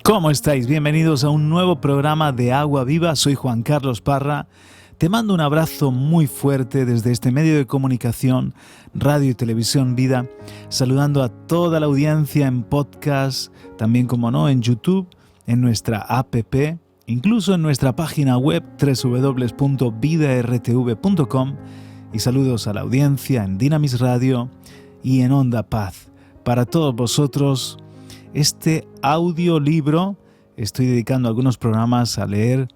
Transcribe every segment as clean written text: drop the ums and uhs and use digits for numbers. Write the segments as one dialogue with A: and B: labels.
A: ¿Cómo estáis? Bienvenidos a un nuevo programa de Agua Viva. Soy Juan Carlos Parra. Te mando un abrazo muy fuerte desde este medio de comunicación, Radio y Televisión Vida, saludando a toda la audiencia en podcast, también como no en YouTube, en nuestra app, incluso en nuestra página web www.vidartv.com, y saludos a la audiencia en Dynamis Radio y en Onda Paz. Para todos vosotros, este audiolibro, estoy dedicando algunos programas a leer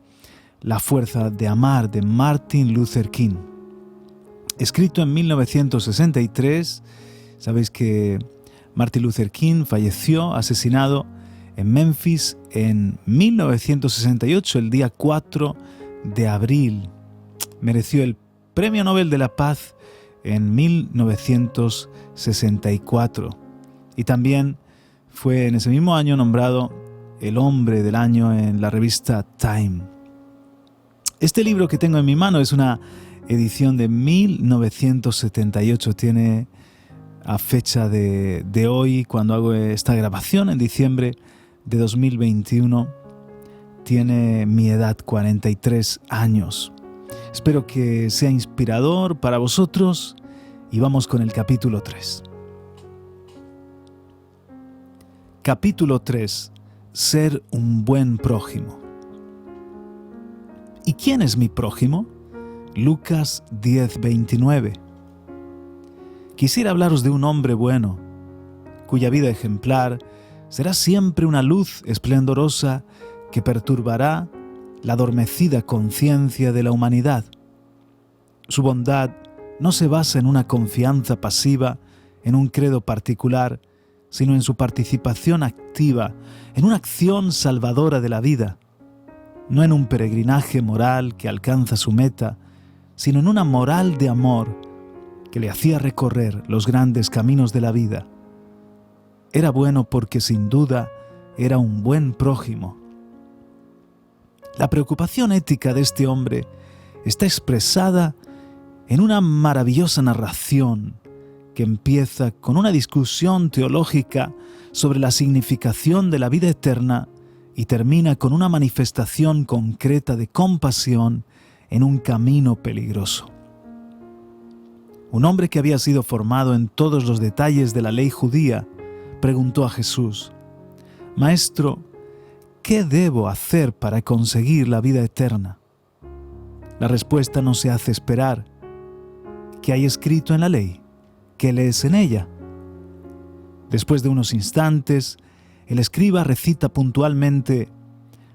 A: La fuerza de amar de Martin Luther King. Escrito en 1963, sabéis que Martin Luther King falleció asesinado en Memphis en 1968, el día 4 de abril. Mereció el Premio Nobel de la Paz en 1964 y también fue en ese mismo año nombrado el hombre del año en la revista Time. Este libro que tengo en mi mano es una edición de 1978, tiene a fecha de hoy, cuando hago esta grabación en diciembre de 2021, tiene mi edad, 43 años. Espero que sea inspirador para vosotros y vamos con el capítulo 3. Capítulo 3. Ser un buen prójimo. ¿Y quién es mi prójimo? Lucas 10:29. Quisiera hablaros de un hombre bueno, cuya vida ejemplar será siempre una luz esplendorosa que perturbará la adormecida conciencia de la humanidad. Su bondad no se basa en una confianza pasiva, en un credo particular, sino en su participación activa, en una acción salvadora de la vida. No en un peregrinaje moral que alcanza su meta, sino en una moral de amor que le hacía recorrer los grandes caminos de la vida. Era bueno porque sin duda era un buen prójimo. La preocupación ética de este hombre está expresada en una maravillosa narración que empieza con una discusión teológica sobre la significación de la vida eterna y termina con una manifestación concreta de compasión en un camino peligroso. Un hombre que había sido formado en todos los detalles de la ley judía preguntó a Jesús: «Maestro, ¿qué debo hacer para conseguir la vida eterna?» La respuesta no se hace esperar. ¿Qué hay escrito en la ley? ¿Qué lees en ella? Después de unos instantes, el escriba recita puntualmente: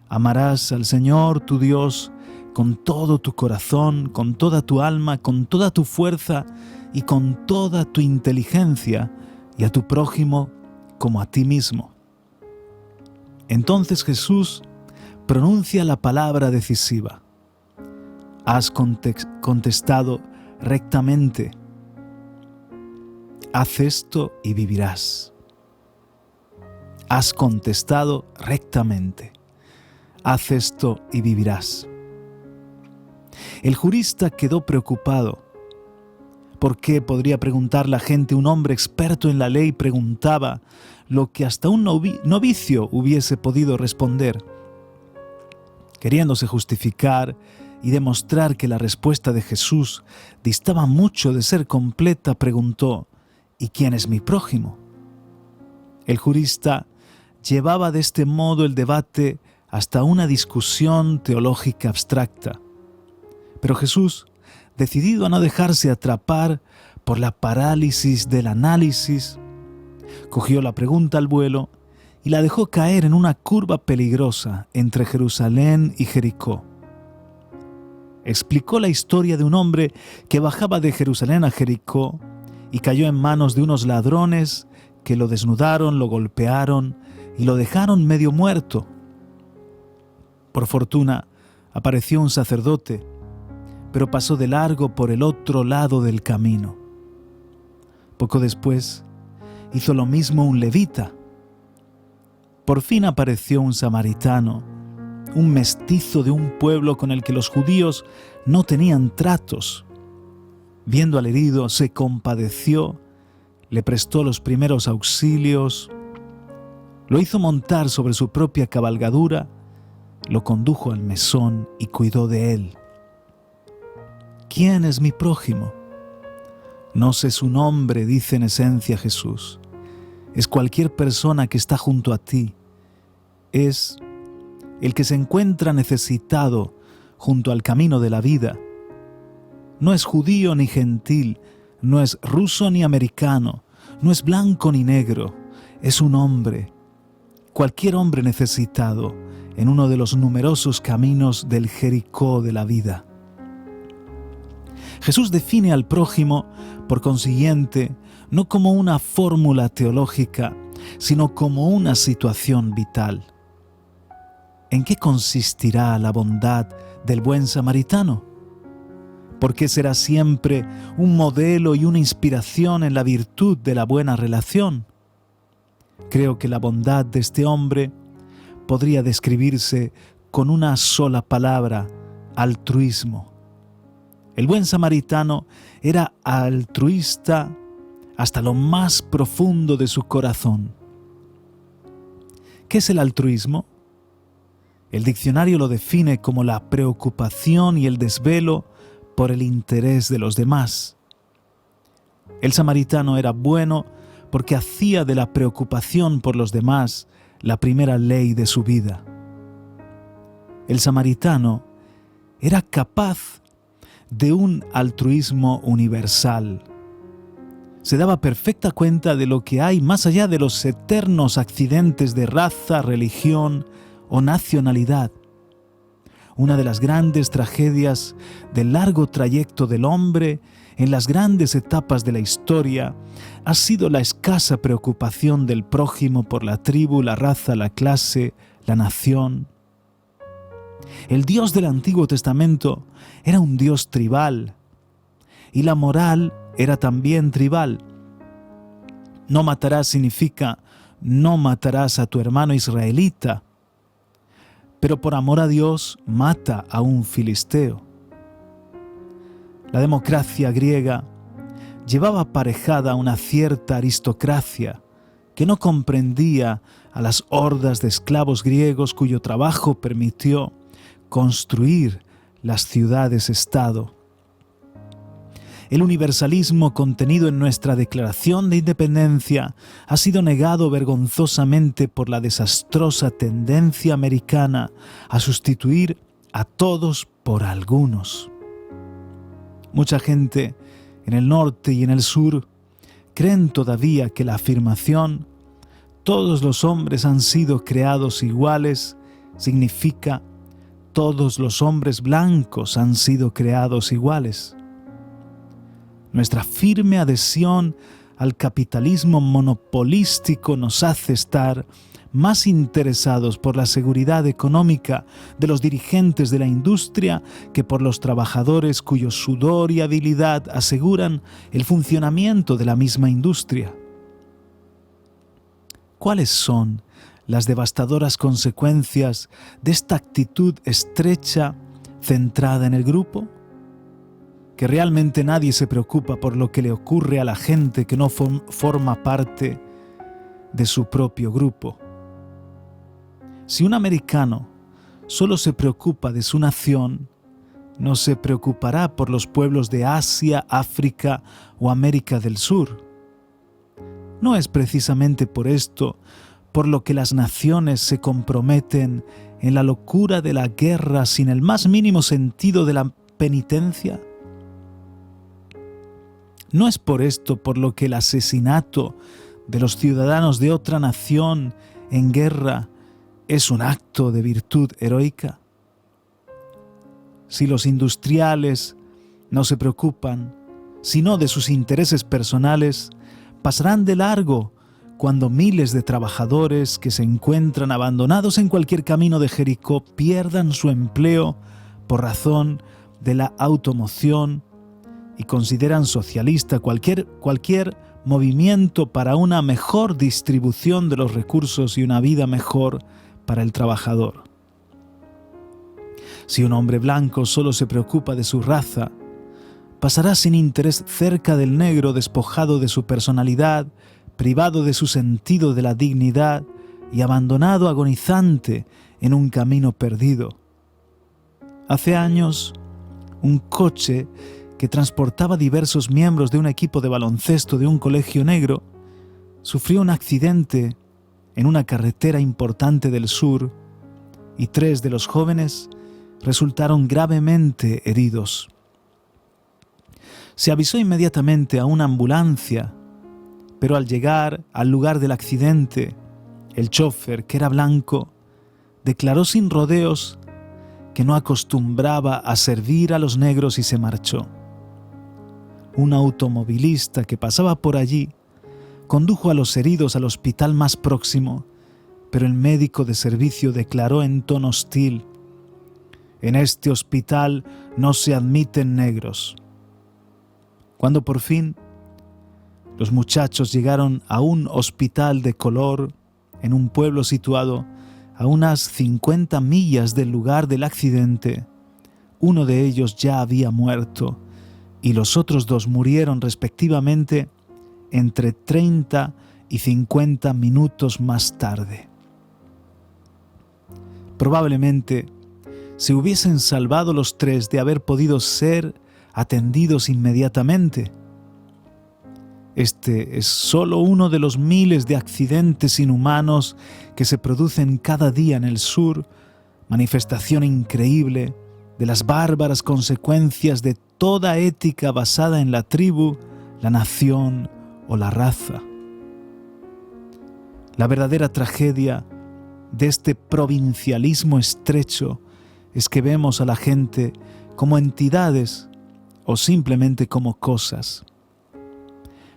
A: «Amarás al Señor tu Dios con todo tu corazón, con toda tu alma, con toda tu fuerza y con toda tu inteligencia, y a tu prójimo como a ti mismo». Entonces Jesús pronuncia la palabra decisiva: «Has contestado rectamente. Haz esto y vivirás». Has contestado rectamente. Haz esto y vivirás. El jurista quedó preocupado. ¿Por qué, podría preguntar la gente, un hombre experto en la ley preguntaba lo que hasta un novicio hubiese podido responder? Queriéndose justificar y demostrar que la respuesta de Jesús distaba mucho de ser completa, preguntó: ¿y quién es mi prójimo? El jurista llevaba de este modo el debate hasta una discusión teológica abstracta. Pero Jesús, decidido a no dejarse atrapar por la parálisis del análisis, cogió la pregunta al vuelo y la dejó caer en una curva peligrosa entre Jerusalén y Jericó. Explicó la historia de un hombre que bajaba de Jerusalén a Jericó y cayó en manos de unos ladrones que lo desnudaron, lo golpearon y lo dejaron medio muerto. Por fortuna, apareció un sacerdote, pero pasó de largo por el otro lado del camino. Poco después, hizo lo mismo un levita. Por fin apareció un samaritano, un mestizo de un pueblo con el que los judíos no tenían tratos. Viendo al herido, se compadeció, le prestó los primeros auxilios. Lo hizo montar sobre su propia cabalgadura, lo condujo al mesón y cuidó de él. ¿Quién es mi prójimo? No sé su nombre, dice en esencia Jesús. Es cualquier persona que está junto a ti. Es el que se encuentra necesitado junto al camino de la vida. No es judío ni gentil, no es ruso ni americano, no es blanco ni negro, es un hombre. Cualquier hombre necesitado en uno de los numerosos caminos del Jericó de la vida. Jesús define al prójimo, por consiguiente, no como una fórmula teológica, sino como una situación vital. ¿En qué consistirá la bondad del buen samaritano? ¿Por qué será siempre un modelo y una inspiración en la virtud de la buena relación? Creo que la bondad de este hombre podría describirse con una sola palabra: altruismo. El buen samaritano era altruista hasta lo más profundo de su corazón. ¿Qué es el altruismo? El diccionario lo define como la preocupación y el desvelo por el interés de los demás. El samaritano era bueno porque hacía de la preocupación por los demás la primera ley de su vida. El samaritano era capaz de un altruismo universal. Se daba perfecta cuenta de lo que hay más allá de los eternos accidentes de raza, religión o nacionalidad. Una de las grandes tragedias del largo trayecto del hombre en las grandes etapas de la historia ha sido la escasa preocupación del prójimo por la tribu, la raza, la clase, la nación. El Dios del Antiguo Testamento era un Dios tribal y la moral era también tribal. No matarás significa no matarás a tu hermano israelita, pero por amor a Dios mata a un filisteo. La democracia griega llevaba aparejada una cierta aristocracia que no comprendía a las hordas de esclavos griegos cuyo trabajo permitió construir las ciudades-estado. El universalismo contenido en nuestra Declaración de Independencia ha sido negado vergonzosamente por la desastrosa tendencia americana a sustituir a todos por algunos. Mucha gente en el norte y en el sur creen todavía que la afirmación «todos los hombres han sido creados iguales» significa «todos los hombres blancos han sido creados iguales». Nuestra firme adhesión al capitalismo monopolístico nos hace estar más interesados por la seguridad económica de los dirigentes de la industria que por los trabajadores cuyo sudor y habilidad aseguran el funcionamiento de la misma industria. ¿Cuáles son las devastadoras consecuencias de esta actitud estrecha centrada en el grupo? Que realmente nadie se preocupa por lo que le ocurre a la gente que no forma parte de su propio grupo. Si un americano solo se preocupa de su nación, no se preocupará por los pueblos de Asia, África o América del Sur. No es precisamente por esto por lo que las naciones se comprometen en la locura de la guerra sin el más mínimo sentido de la penitencia. No es por esto por lo que el asesinato de los ciudadanos de otra nación en guerra es un acto de virtud heroica. Si los industriales no se preocupan sino de sus intereses personales, pasarán de largo cuando miles de trabajadores que se encuentran abandonados en cualquier camino de Jericó pierdan su empleo por razón de la automoción y consideran socialista cualquier movimiento para una mejor distribución de los recursos y una vida mejor para el trabajador. Si un hombre blanco solo se preocupa de su raza, pasará sin interés cerca del negro despojado de su personalidad, privado de su sentido de la dignidad, y abandonado agonizante en un camino perdido. Hace años, un coche que transportaba diversos miembros de un equipo de baloncesto de un colegio negro sufrió un accidente en una carretera importante del sur y 3 de los jóvenes resultaron gravemente heridos. Se avisó inmediatamente a una ambulancia, pero al llegar al lugar del accidente, el chófer, que era blanco, declaró sin rodeos que no acostumbraba a servir a los negros y se marchó. Un automovilista que pasaba por allí condujo a los heridos al hospital más próximo, pero el médico de servicio declaró en tono hostil: «En este hospital no se admiten negros». Cuando por fin los muchachos llegaron a un hospital de color en un pueblo situado a unas 50 millas del lugar del accidente, uno de ellos ya había muerto y los otros 2 murieron respectivamente entre 30 y 50 minutos más tarde. Probablemente se hubiesen salvado los 3 de haber podido ser atendidos inmediatamente. Este es solo uno de los miles de accidentes inhumanos que se producen cada día en el sur, manifestación increíble de las bárbaras consecuencias de toda ética basada en la tribu, la nación o la raza. La verdadera tragedia de este provincialismo estrecho es que vemos a la gente como entidades o simplemente como cosas.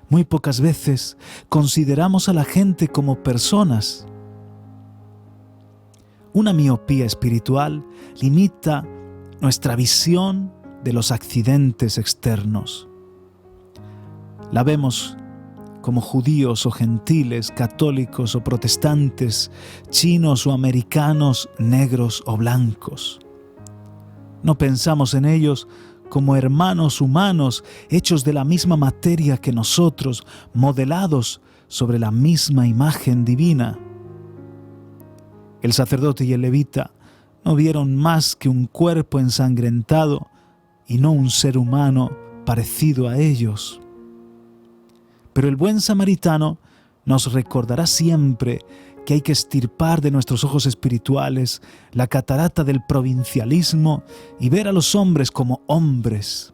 A: Muy pocas veces consideramos a la gente como personas. Una miopía espiritual limita nuestra visión de los accidentes externos. La vemos como judíos o gentiles, católicos o protestantes, chinos o americanos, negros o blancos. No pensamos en ellos como hermanos humanos hechos de la misma materia que nosotros, modelados sobre la misma imagen divina. El sacerdote y el levita no vieron más que un cuerpo ensangrentado y no un ser humano parecido a ellos. Pero el buen samaritano nos recordará siempre que hay que extirpar de nuestros ojos espirituales la catarata del provincialismo y ver a los hombres como hombres.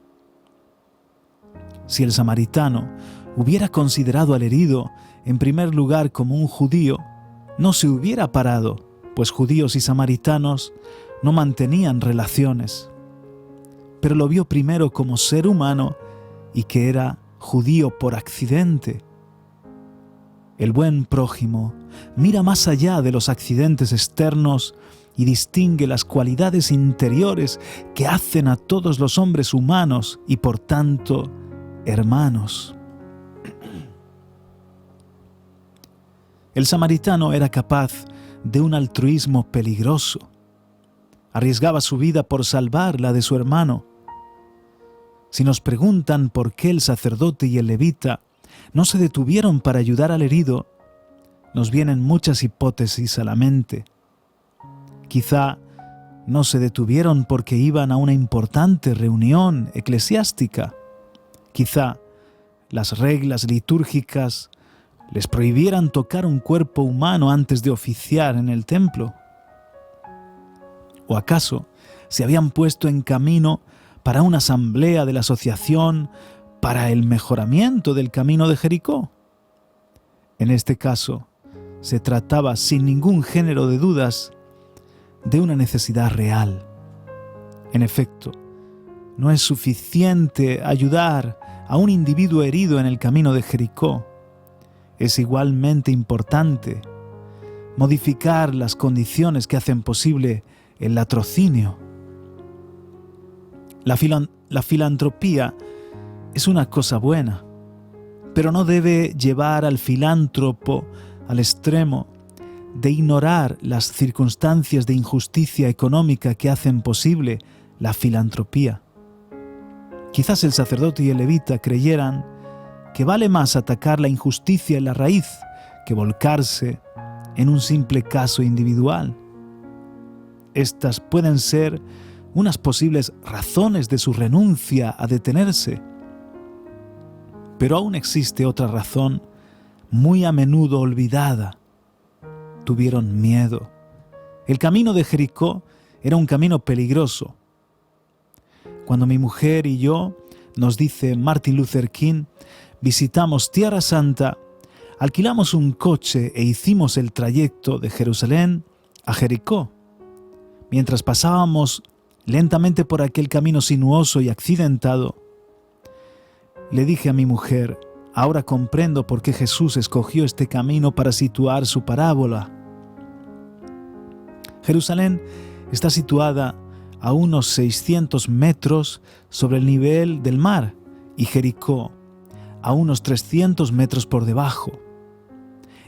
A: Si el samaritano hubiera considerado al herido en primer lugar como un judío, no se hubiera parado, pues judíos y samaritanos no mantenían relaciones. Pero lo vio primero como ser humano y que era judío por accidente. El buen prójimo mira más allá de los accidentes externos y distingue las cualidades interiores que hacen a todos los hombres humanos y por tanto hermanos. El samaritano era capaz de un altruismo peligroso. Arriesgaba su vida por salvar la de su hermano. Si nos preguntan por qué el sacerdote y el levita no se detuvieron para ayudar al herido, nos vienen muchas hipótesis a la mente. Quizá no se detuvieron porque iban a una importante reunión eclesiástica. Quizá las reglas litúrgicas les prohibieran tocar un cuerpo humano antes de oficiar en el templo. ¿O acaso se habían puesto en camino para una asamblea de la asociación para el mejoramiento del camino de Jericó? En este caso, se trataba sin ningún género de dudas de una necesidad real. En efecto, no es suficiente ayudar a un individuo herido en el camino de Jericó. Es igualmente importante modificar las condiciones que hacen posible el latrocinio. La filantropía es una cosa buena, pero no debe llevar al filántropo al extremo de ignorar las circunstancias de injusticia económica que hacen posible la filantropía. Quizás el sacerdote y el levita creyeran que vale más atacar la injusticia en la raíz que volcarse en un simple caso individual. Estas pueden ser unas posibles razones de su renuncia a detenerse. Pero aún existe otra razón muy a menudo olvidada. Tuvieron miedo. El camino de Jericó era un camino peligroso. Cuando mi mujer y yo, nos dice Martin Luther King, visitamos Tierra Santa, alquilamos un coche e hicimos el trayecto de Jerusalén a Jericó. Mientras pasábamos lentamente por aquel camino sinuoso y accidentado, le dije a mi mujer: ahora comprendo por qué Jesús escogió este camino para situar su parábola. Jerusalén está situada a unos 600 metros sobre el nivel del mar y Jericó a unos 300 metros por debajo.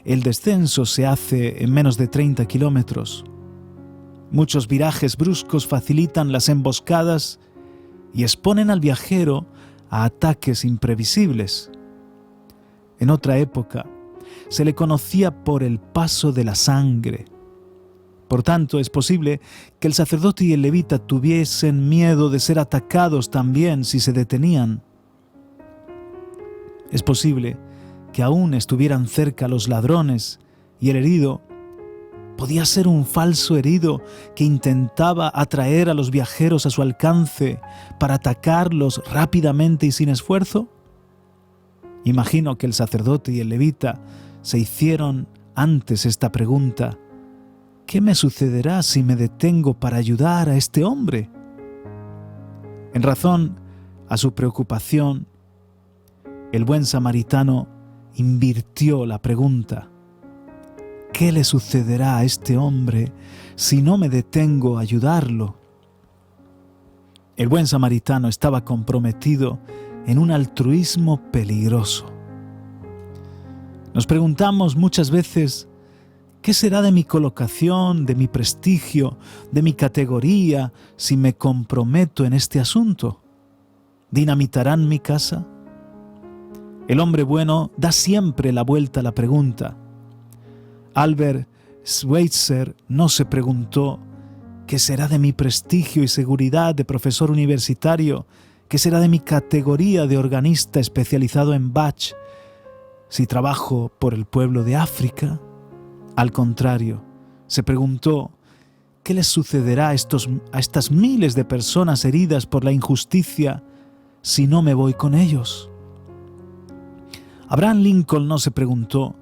A: El descenso se hace en menos de 30 kilómetros. Muchos virajes bruscos facilitan las emboscadas y exponen al viajero a ataques imprevisibles. En otra época se le conocía por el paso de la sangre. Por tanto, es posible que el sacerdote y el levita tuviesen miedo de ser atacados también si se detenían. Es posible que aún estuvieran cerca los ladrones y el herido podía ser un falso herido que intentaba atraer a los viajeros a su alcance para atacarlos rápidamente y sin esfuerzo. Imagino que el sacerdote y el levita se hicieron antes esta pregunta: ¿qué me sucederá si me detengo para ayudar a este hombre? En razón a su preocupación, el buen samaritano invirtió la pregunta: ¿qué le sucederá a este hombre si no me detengo a ayudarlo? El buen samaritano estaba comprometido en un altruismo peligroso. Nos preguntamos muchas veces: ¿qué será de mi colocación, de mi prestigio, de mi categoría si me comprometo en este asunto? ¿Dinamitarán mi casa? El hombre bueno da siempre la vuelta a la pregunta. Albert Schweitzer no se preguntó: ¿qué será de mi prestigio y seguridad de profesor universitario? ¿Qué será de mi categoría de organista especializado en Bach si trabajo por el pueblo de África? Al contrario, se preguntó: ¿qué les sucederá a estas miles de personas heridas por la injusticia si no me voy con ellos? Abraham Lincoln no se preguntó: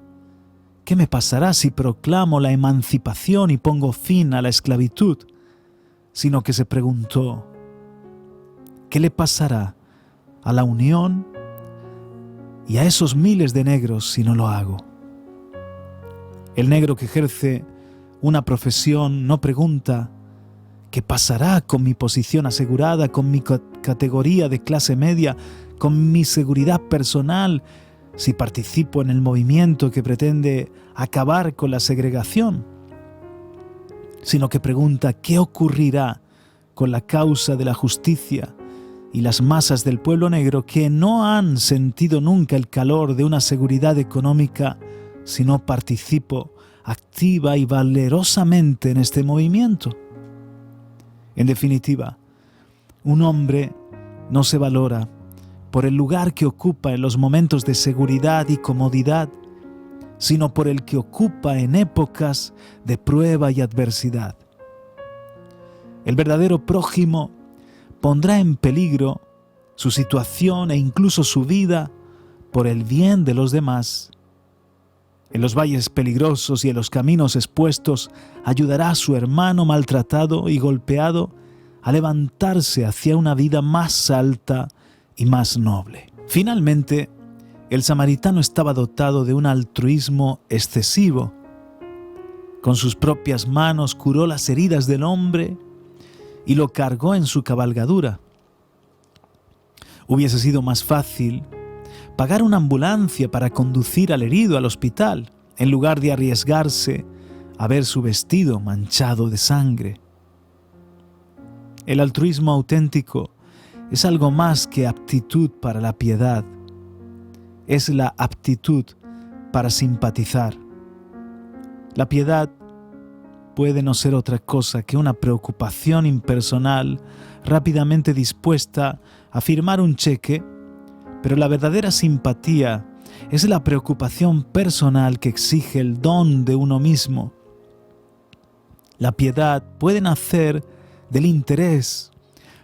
A: ¿qué me pasará si proclamo la emancipación y pongo fin a la esclavitud? Sino que se preguntó: ¿qué le pasará a la Unión y a esos miles de negros si no lo hago? El negro que ejerce una profesión no pregunta: ¿qué pasará con mi posición asegurada, con mi categoría de clase media, con mi seguridad personal si participo en el movimiento que pretende acabar con la segregación? Sino que pregunta: ¿qué ocurrirá con la causa de la justicia y las masas del pueblo negro que no han sentido nunca el calor de una seguridad económica si no participo activa y valerosamente en este movimiento? En definitiva, un hombre no se valora por el lugar que ocupa en los momentos de seguridad y comodidad, sino por el que ocupa en épocas de prueba y adversidad. El verdadero prójimo pondrá en peligro su situación e incluso su vida por el bien de los demás. En los valles peligrosos y en los caminos expuestos ayudará a su hermano maltratado y golpeado a levantarse hacia una vida más alta y más noble. Finalmente, el samaritano estaba dotado de un altruismo excesivo. Con sus propias manos curó las heridas del hombre y lo cargó en su cabalgadura. Hubiese sido más fácil pagar una ambulancia para conducir al herido al hospital, en lugar de arriesgarse a ver su vestido manchado de sangre. El altruismo auténtico es algo más que aptitud para la piedad. Es la aptitud para simpatizar. La piedad puede no ser otra cosa que una preocupación impersonal rápidamente dispuesta a firmar un cheque, pero la verdadera simpatía es la preocupación personal que exige el don de uno mismo. La piedad puede nacer del interés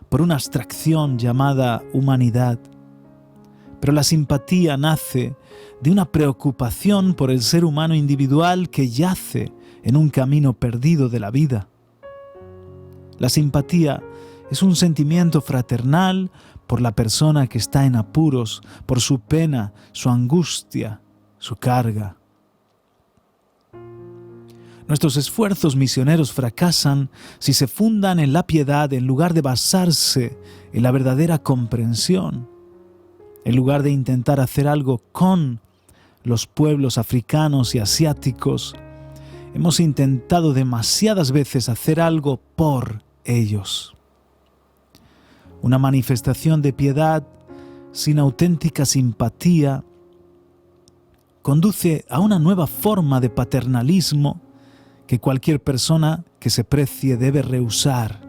A: por una abstracción llamada humanidad, pero la simpatía nace de una preocupación por el ser humano individual que yace en un camino perdido de la vida. La simpatía es un sentimiento fraternal por la persona que está en apuros, por su pena, su angustia, su carga. Nuestros esfuerzos misioneros fracasan si se fundan en la piedad en lugar de basarse en la verdadera comprensión. En lugar de intentar hacer algo con los pueblos africanos y asiáticos, hemos intentado demasiadas veces hacer algo por ellos. Una manifestación de piedad sin auténtica simpatía conduce a una nueva forma de paternalismo que cualquier persona que se precie debe rehusar.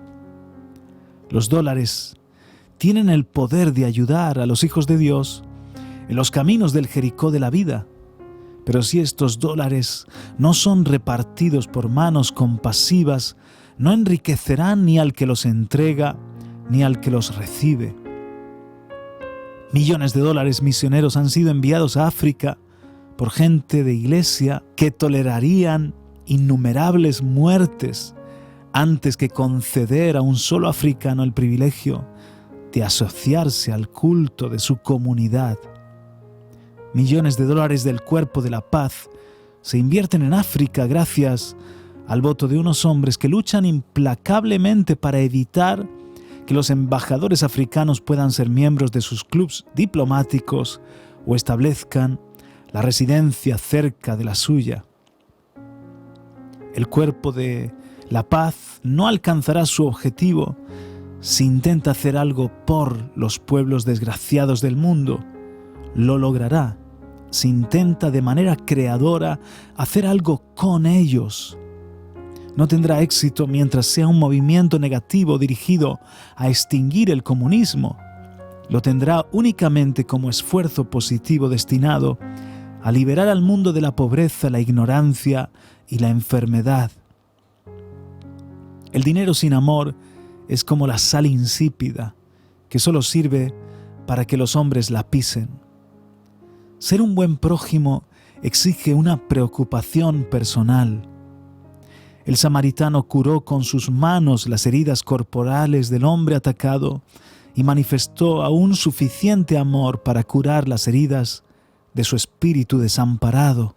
A: Los dólares tienen el poder de ayudar a los hijos de Dios en los caminos del Jericó de la vida, pero si estos dólares no son repartidos por manos compasivas, no enriquecerán ni al que los entrega ni al que los recibe. Millones de dólares misioneros han sido enviados a África por gente de iglesia que tolerarían innumerables muertes antes que conceder a un solo africano el privilegio de asociarse al culto de su comunidad. Millones de dólares del Cuerpo de la Paz se invierten en África gracias al voto de unos hombres que luchan implacablemente para evitar que los embajadores africanos puedan ser miembros de sus clubes diplomáticos o establezcan la residencia cerca de la suya. El Cuerpo de la Paz no alcanzará su objetivo si intenta hacer algo por los pueblos desgraciados del mundo. Lo logrará si intenta de manera creadora hacer algo con ellos. No tendrá éxito mientras sea un movimiento negativo dirigido a extinguir el comunismo. Lo tendrá únicamente como esfuerzo positivo destinado a liberar al mundo de la pobreza, la ignorancia y la enfermedad. El dinero sin amor es como la sal insípida, que solo sirve para que los hombres la pisen. Ser un buen prójimo exige una preocupación personal. El samaritano curó con sus manos las heridas corporales del hombre atacado y manifestó aún suficiente amor para curar las heridas de su espíritu desamparado.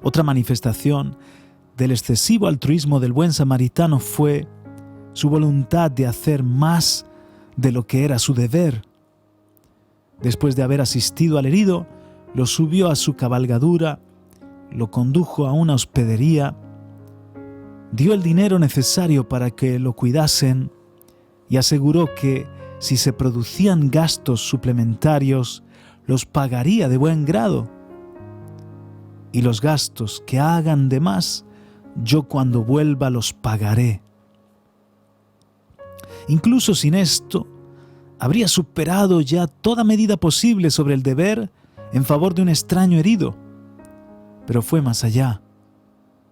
A: Otra manifestación del excesivo altruismo del buen samaritano fue su voluntad de hacer más de lo que era su deber. Después de haber asistido al herido, lo subió a su cabalgadura, lo condujo a una hospedería, dio el dinero necesario para que lo cuidasen y aseguró que si se producían gastos suplementarios, los pagaría de buen grado. Y los gastos que hagan de más, yo cuando vuelva los pagaré. Incluso sin esto, habría superado ya toda medida posible sobre el deber en favor de un extraño herido. Pero fue más allá.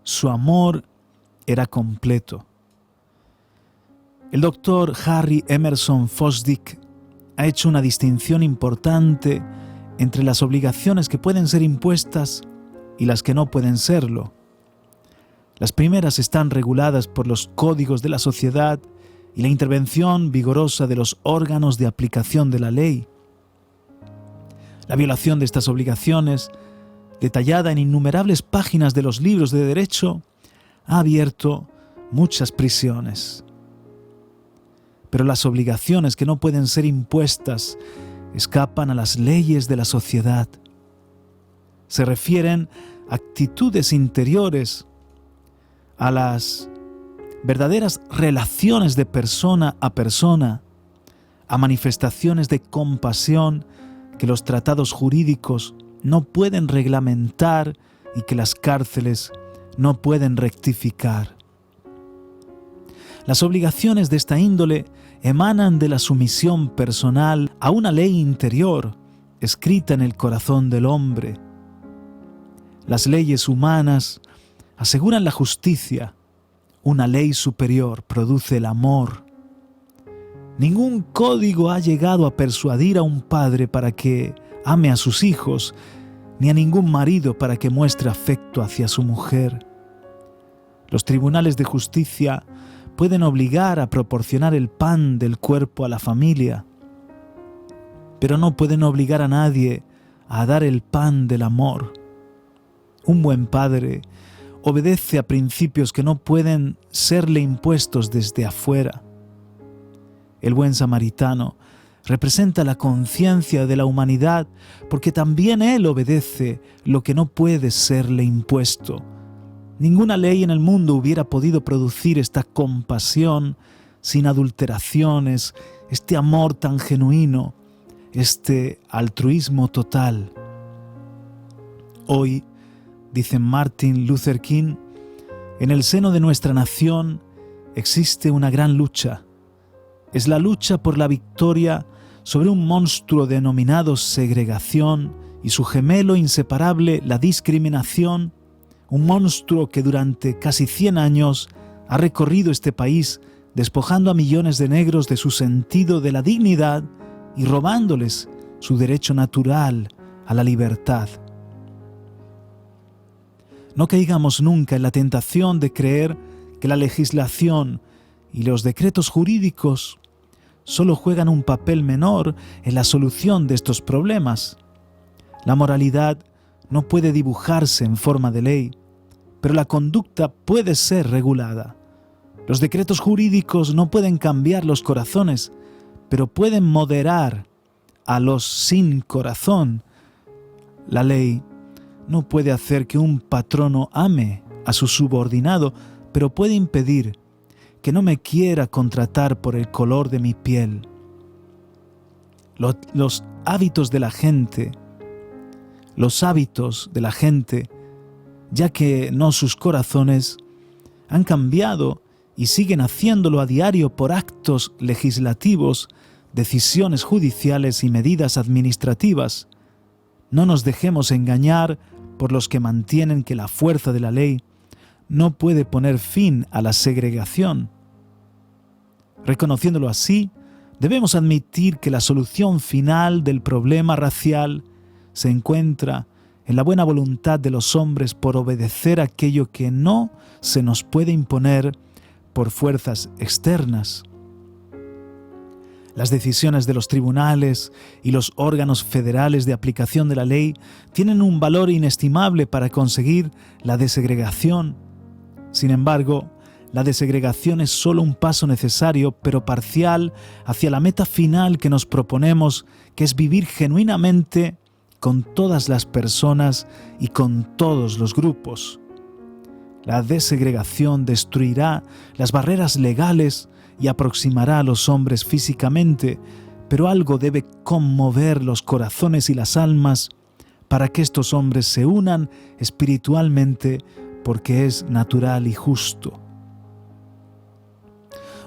A: Su amor era completo. El doctor Harry Emerson Fosdick ha hecho una distinción importante entre las obligaciones que pueden ser impuestas y las que no pueden serlo. Las primeras están reguladas por los códigos de la sociedad y la intervención vigorosa de los órganos de aplicación de la ley. La violación de estas obligaciones, detallada en innumerables páginas de los libros de derecho, ha abierto muchas prisiones. Pero las obligaciones que no pueden ser impuestas escapan a las leyes de la sociedad. Se refieren a actitudes interiores, a las verdaderas relaciones de persona a persona, a manifestaciones de compasión que los tratados jurídicos no pueden reglamentar y que las cárceles no pueden rectificar. Las obligaciones de esta índole emanan de la sumisión personal a una ley interior escrita en el corazón del hombre. Las leyes humanas aseguran la justicia. Una ley superior produce el amor. Ningún código ha llegado a persuadir a un padre para que ame a sus hijos, ni a ningún marido para que muestre afecto hacia su mujer. Los tribunales de justicia pueden obligar a proporcionar el pan del cuerpo a la familia, pero no pueden obligar a nadie a dar el pan del amor. Un buen padre obedece a principios que no pueden serle impuestos desde afuera. El buen samaritano representa la conciencia de la humanidad porque también él obedece lo que no puede serle impuesto. Ninguna ley en el mundo hubiera podido producir esta compasión sin adulteraciones, este amor tan genuino, este altruismo total. Hoy, dice Martin Luther King, en el seno de nuestra nación existe una gran lucha. Es la lucha por la victoria sobre un monstruo denominado segregación y su gemelo inseparable, la discriminación, un monstruo que durante casi 100 años ha recorrido este país despojando a millones de negros de su sentido de la dignidad y robándoles su derecho natural a la libertad. No caigamos nunca en la tentación de creer que la legislación y los decretos jurídicos solo juegan un papel menor en la solución de estos problemas. La moralidad no puede dibujarse en forma de ley, pero la conducta puede ser regulada. Los decretos jurídicos no pueden cambiar los corazones, pero pueden moderar a los sin corazón. La ley no puede hacer que un patrono ame a su subordinado, pero puede impedir que no me quiera contratar por el color de mi piel. Los hábitos de la gente, ya que no sus corazones, han cambiado y siguen haciéndolo a diario por actos legislativos, decisiones judiciales y medidas administrativas. No nos dejemos engañar por los que mantienen que la fuerza de la ley no puede poner fin a la segregación. Reconociéndolo así, debemos admitir que la solución final del problema racial se encuentra en la buena voluntad de los hombres por obedecer aquello que no se nos puede imponer por fuerzas externas. Las decisiones de los tribunales y los órganos federales de aplicación de la ley tienen un valor inestimable para conseguir la desegregación. Sin embargo, la desegregación es solo un paso necesario, pero parcial, hacia la meta final que nos proponemos, que es vivir genuinamente con todas las personas y con todos los grupos. La desegregación destruirá las barreras legales y aproximará a los hombres físicamente, pero algo debe conmover los corazones y las almas para que estos hombres se unan espiritualmente, porque es natural y justo.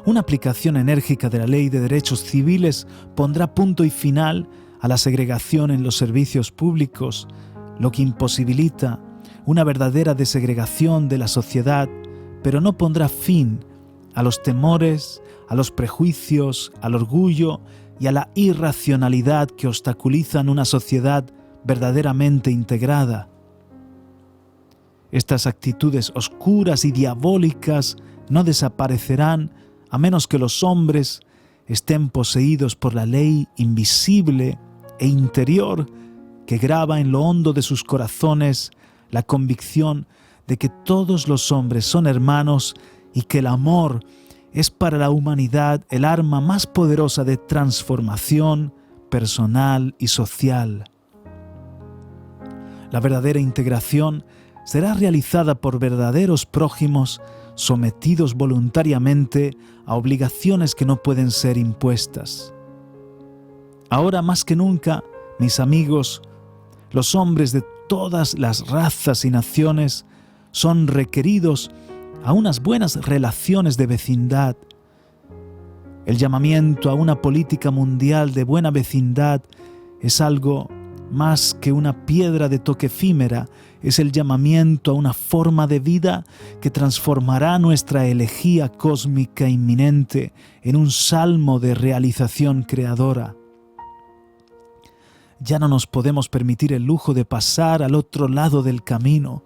A: Una aplicación enérgica de la Ley de Derechos Civiles pondrá punto y final a la segregación en los servicios públicos, lo que imposibilita una verdadera desegregación de la sociedad, pero no pondrá fin a los temores, a los prejuicios, al orgullo y a la irracionalidad que obstaculizan una sociedad verdaderamente integrada. Estas actitudes oscuras y diabólicas no desaparecerán a menos que los hombres estén poseídos por la ley invisible e interior que graba en lo hondo de sus corazones la convicción de que todos los hombres son hermanos y que el amor es para la humanidad el arma más poderosa de transformación personal y social. La verdadera integración será realizada por verdaderos prójimos sometidos voluntariamente a obligaciones que no pueden ser impuestas. Ahora más que nunca, mis amigos, los hombres de todas las razas y naciones son requeridos a unas buenas relaciones de vecindad. El llamamiento a una política mundial de buena vecindad es algo más que una piedra de toque efímera, es el llamamiento a una forma de vida que transformará nuestra elegía cósmica inminente en un salmo de realización creadora. Ya no nos podemos permitir el lujo de pasar al otro lado del camino.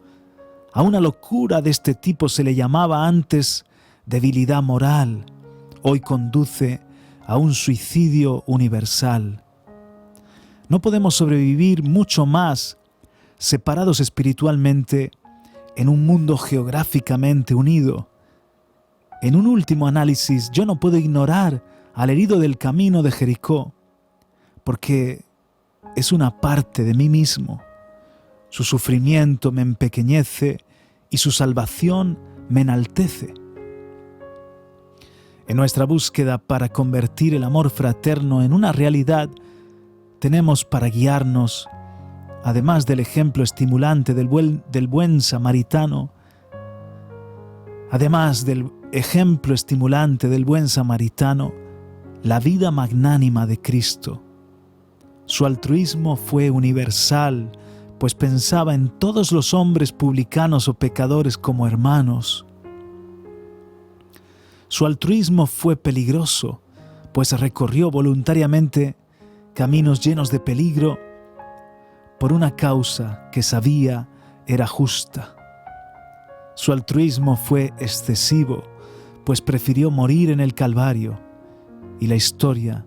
A: A una locura de este tipo se le llamaba antes debilidad moral. Hoy conduce a un suicidio universal. No podemos sobrevivir mucho más separados espiritualmente en un mundo geográficamente unido. En un último análisis, yo no puedo ignorar al herido del camino de Jericó, porque es una parte de mí mismo. Su sufrimiento me empequeñece y su salvación me enaltece. En nuestra búsqueda para convertir el amor fraterno en una realidad, tenemos para guiarnos, además del ejemplo estimulante del buen samaritano, la vida magnánima de Cristo. Su altruismo fue universal, pues pensaba en todos los hombres publicanos o pecadores como hermanos. Su altruismo fue peligroso, pues recorrió voluntariamente caminos llenos de peligro por una causa que sabía era justa. Su altruismo fue excesivo, pues prefirió morir en el Calvario, y la historia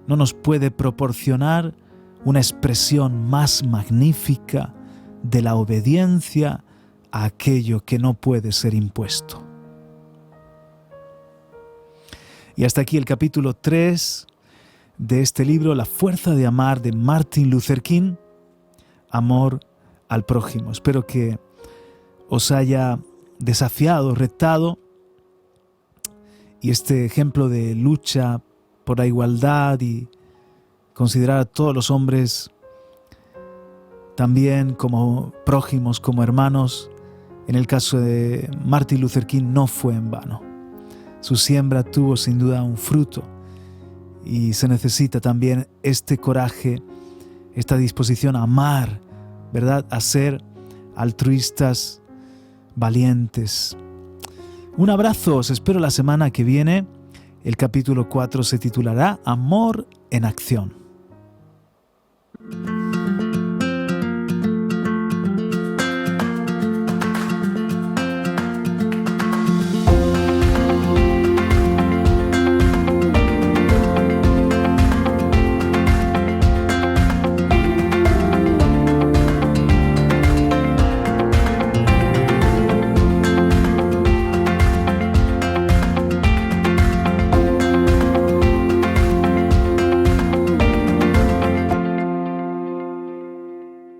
A: no nos puede proporcionar una expresión más magnífica de la obediencia a aquello que no puede ser impuesto. Y hasta aquí el capítulo 3 de este libro, La fuerza de amar, de Martin Luther King, Amor al prójimo. Espero que os haya desafiado, retado, y este ejemplo de lucha por la igualdad y considerar a todos los hombres también como prójimos, como hermanos, en el caso de Martin Luther King no fue en vano. Su siembra tuvo sin duda un fruto y se necesita también este coraje, esta disposición a amar, ¿verdad? A ser altruistas, valientes. Un abrazo, os espero la semana que viene. El capítulo 4 se titulará Amor en acción.